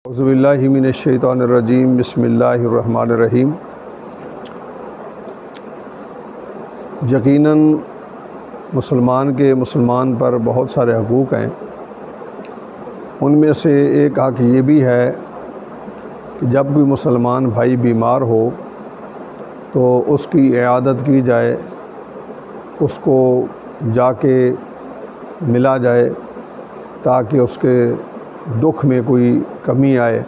اعوذ باللہ من الشیطان الرجیم بسم اللہ الرحمن الرحیم۔ یقیناً مسلمان پر بہت سارے حقوق ہیں۔ ان میں سے ایک حق یہ بھی ہے کہ جب کوئی مسلمان بھائی بیمار ہو تو اس کی عیادت کی جائے، اس کو جا کے ملا جائے تاکہ اس کے دکھ میں کوئی کمی آئے،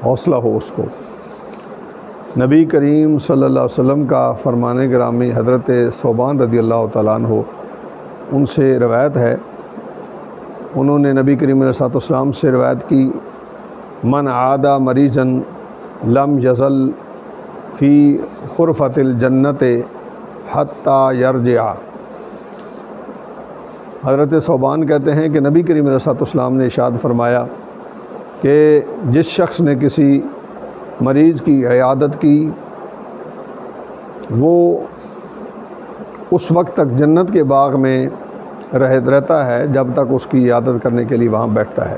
حوصلہ ہو اس کو۔ نبی کریم صلی اللہ علیہ وسلم کا فرمان گرامی حضرت ثوبان رضی اللہ تعالیٰ عنہ، ان سے روایت ہے، انہوں نے نبی کریم علیہ السلام سے روایت کی، من عاد مریضا لم یزل فی غرفۃ الجنت حتی یرجع۔ حضرت ثوبان کہتے ہیں کہ نبی کریم علیہ السلام نے ارشاد فرمایا کہ جس شخص نے کسی مریض کی عیادت کی وہ اس وقت تک جنت کے باغ میں رہتا ہے جب تک اس کی عیادت کرنے کے لیے وہاں بیٹھتا ہے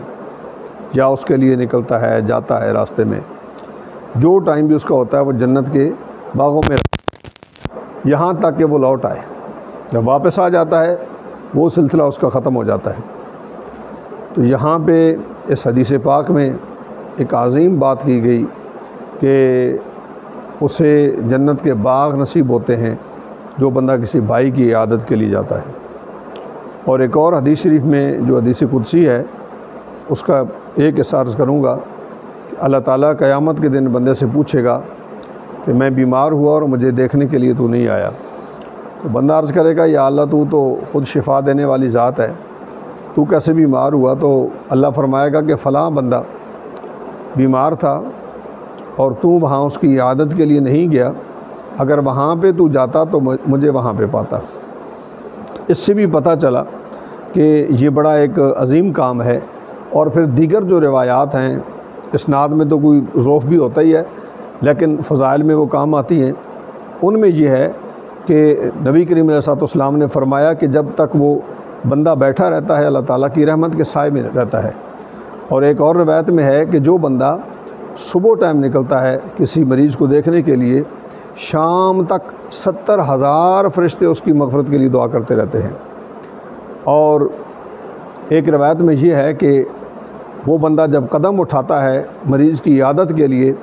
یا اس کے لیے نکلتا ہے، جاتا ہے راستے میں، جو ٹائم بھی اس کا ہوتا ہے وہ جنت کے باغوں میں یہاں تک کہ وہ لوٹ آئے۔ جب واپس آ جاتا ہے وہ سلسلہ اس کا ختم ہو جاتا ہے۔ تو یہاں پہ اس حدیث پاک میں ایک عظیم بات کی گئی کہ اسے جنت کے باغ نصیب ہوتے ہیں جو بندہ کسی بھائی کی عیادت کے لیے جاتا ہے۔ اور ایک اور حدیث شریف میں جو حدیث قدسی ہے اس کا ایک حصہ عرض کروں گا کہ اللہ تعالیٰ قیامت کے دن بندے سے پوچھے گا کہ میں بیمار ہوا اور مجھے دیکھنے کے لیے تو نہیں آیا۔ تو بندہ عرض کرے گا یا اللہ تو خود شفا دینے والی ذات ہے، تو کیسے بیمار ہوا؟ تو اللہ فرمائے گا کہ فلاں بندہ بیمار تھا اور تو وہاں اس کی عیادت کے لیے نہیں گیا، اگر وہاں پہ تو جاتا تو مجھے وہاں پہ پاتا۔ اس سے بھی پتہ چلا کہ یہ بڑا ایک عظیم کام ہے۔ اور پھر دیگر جو روایات ہیں، اسناد میں تو کوئی ضعف بھی ہوتا ہی ہے لیکن فضائل میں وہ کام آتی ہیں، ان میں یہ ہے کہ نبی کریم علیہ السلام نے فرمایا کہ جب تک وہ بندہ بیٹھا رہتا ہے اللہ تعالیٰ کی رحمت کے سائے میں رہتا ہے۔ اور ایک اور روایت میں ہے کہ جو بندہ صبح ٹائم نکلتا ہے کسی مریض کو دیکھنے کے لیے، شام تک 70,000 فرشتے اس کی مغفرت کے لیے دعا کرتے رہتے ہیں۔ اور ایک روایت میں یہ ہے کہ وہ بندہ جب قدم اٹھاتا ہے مریض کی عیادت کے لیے،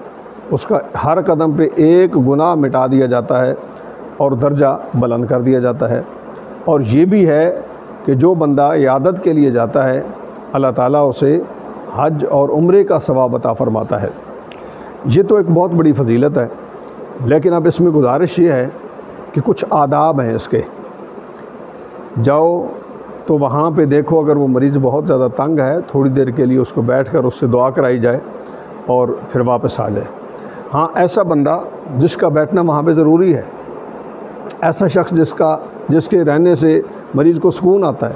اس کا ہر قدم پہ ایک گناہ مٹا دیا جاتا ہے اور درجہ بلند کر دیا جاتا ہے۔ اور یہ بھی ہے کہ جو بندہ عیادت کے لیے جاتا ہے اللہ تعالیٰ اسے حج اور عمرے کا ثواب عطا فرماتا ہے۔ یہ تو ایک بہت بڑی فضیلت ہے، لیکن اب اس میں گزارش یہ ہے کہ کچھ آداب ہیں اس کے۔ جاؤ تو وہاں پہ دیکھو اگر وہ مریض بہت زیادہ تنگ ہے، تھوڑی دیر کے لیے اس کو بیٹھ کر اس سے دعا کرائی جائے اور پھر واپس آ جائے۔ ہاں، ایسا بندہ جس کا بیٹھنا وہاں پہ ضروری ہے، ایسا شخص جس کے رہنے سے مریض کو سکون آتا ہے۔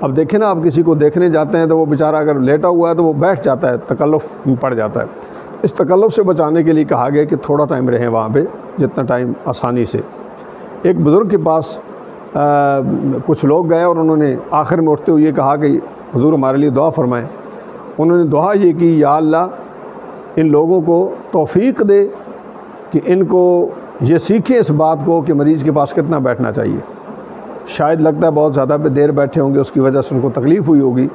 اب دیکھیں نا، آپ کسی کو دیکھنے جاتے ہیں تو وہ بیچارہ اگر لیٹا ہوا ہے تو وہ بیٹھ جاتا ہے، تکلف پڑ جاتا ہے۔ اس تکلف سے بچانے کے لیے کہا گیا کہ تھوڑا ٹائم رہیں وہاں پہ، جتنا ٹائم آسانی سے۔ ایک بزرگ کے پاس کچھ لوگ گئے اور انہوں نے آخر میں اٹھتے ہوئے یہ کہا کہ حضور ہمارے لیے دعا فرمائیں۔ انہوں نے دعا یہ کی، یا اللہ ان لوگوں کو توفیق دے کہ ان کو یہ سیکھیں اس بات کو کہ مریض کے پاس کتنا بیٹھنا چاہیے۔ شاید لگتا ہے بہت زیادہ دیر بیٹھے ہوں گے، اس کی وجہ سے ان کو تکلیف ہوئی ہوگی۔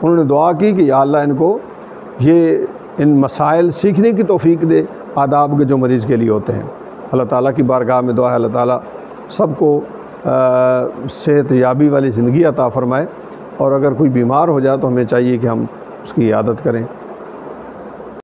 انہوں نے دعا کی کہ یا اللہ ان کو ان مسائل سیکھنے کی توفیق دے، آداب کے جو مریض کے لیے ہوتے ہیں۔ اللہ تعالیٰ کی بارگاہ میں دعا ہے اللہ تعالیٰ سب کو صحت یابی والی زندگی عطا فرمائے، اور اگر کوئی بیمار ہو جائے تو ہمیں چاہیے کہ ہم اس کی عیادت کریں۔